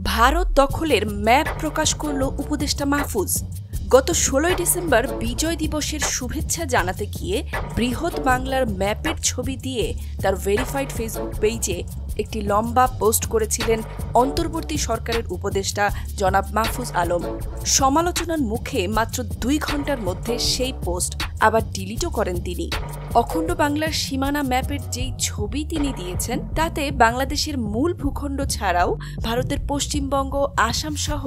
ভারত দখলের ম্যাপ প্রকাশ করল উপদেষ্টা মাহফুজ। গত ১৬ ডিসেম্বর বিজয় দিবসের শুভেচ্ছা জানাতে গিয়ে বৃহৎ বাংলার ম্যাপের ছবি দিয়ে তার ভেরিফাইড ফেসবুক পেজে একটি লম্বা পোস্ট করেছিলেন অন্তর্বর্তী সরকারের উপদেষ্টা জনাব মাহফুজ আলম। সমালোচনার মুখে মাত্র ২ ঘন্টার মধ্যে সেই পোস্ট আবার ডিলিটও করেন তিনি। অখণ্ড বাংলার সীমানা ম্যাপের যেই ছবি তিনি দিয়েছেন তাতে বাংলাদেশের মূল ভূখণ্ড ছাড়াও ভারতের পশ্চিমবঙ্গ, আসাম সহ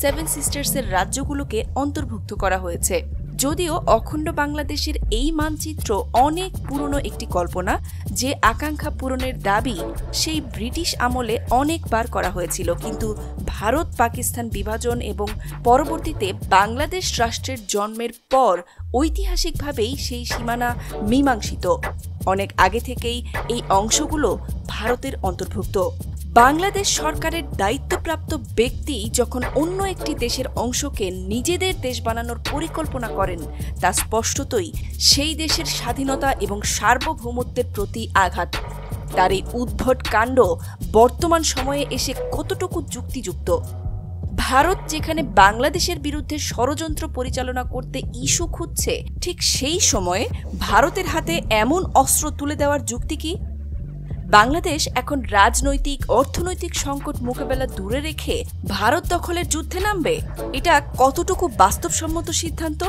7 সিস্টার্সের রাজ্যগুলোকে অন্তর্ভুক্ত করা হয়েছে। যদিও অখণ্ড বাংলাদেশের এই মানচিত্র অনেক পুরনো একটি কল্পনা, যে আকাঙ্ক্ষা পূরণের দাবি সেই ব্রিটিশ আমলে অনেকবার করা হয়েছিল, কিন্তু ভারত পাকিস্তান বিভাজন এবং পরবর্তীতে বাংলাদেশ রাষ্ট্রের জন্মের পর ঐতিহাসিকভাবেই সেই সীমানা মীমাংসিত। অনেক আগে থেকেই এই অংশগুলো ভারতের অন্তর্ভুক্ত। বাংলাদেশ সরকারের দায়িত্বপ্রাপ্ত ব্যক্তি যখন অন্য একটি দেশের অংশকে নিজেদের দেশ বানানোর পরিকল্পনা করেন, তা স্পষ্টতই সেই দেশের স্বাধীনতা এবং সার্বভৌমত্বের প্রতি আঘাত। তার এই উদ্ভট কাণ্ড বর্তমান সময়ে এসে কতটুকু যুক্তিযুক্ত? ভারত যেখানে বাংলাদেশের বিরুদ্ধে ষড়যন্ত্র পরিচালনা করতে ইস্যু খুঁজছে, ঠিক সেই সময়ে ভারতের হাতে এমন অস্ত্র তুলে দেওয়ার যুক্তি কি? বাংলাদেশ এখন রাজনৈতিক অর্থনৈতিক সংকট মোকাবেলা দূরে রেখে ভারত দখলের যুদ্ধে নামবে? এটা কতটুকু বাস্তবসম্মত সিদ্ধান্ত?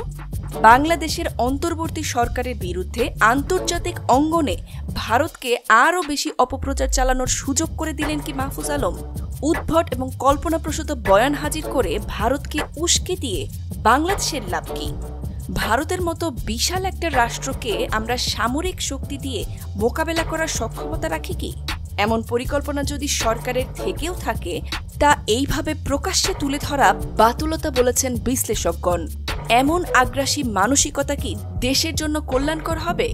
বাংলাদেশের অন্তর্বর্তী সরকারের বিরুদ্ধে আন্তর্জাতিক অঙ্গনে ভারতকে আরও বেশি অপপ্রচার চালানোর সুযোগ করে দিলেন কি মাহফুজ আলম? উদ্ভট এবং কল্পনাপ্রসূত বয়ান হাজির করে ভারতকে উস্কে দিয়ে বাংলাদেশের লাভ কি? ভারতের মতো বিশাল একটা রাষ্ট্রকে আমরা সামরিক শক্তি দিয়ে মোকাবেলা করার সক্ষমতা রাখি কি? এমন পরিকল্পনা যদি সরকারের থেকেও থাকে, তা এইভাবে প্রকাশ্যে তুলে ধরা বাতুলতা বলেছেন বিশ্লেষকগণ। এমন আগ্রাসী মানসিকতা কি দেশের জন্য কল্যাণকর হবে?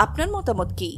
আপনার মতামত কি?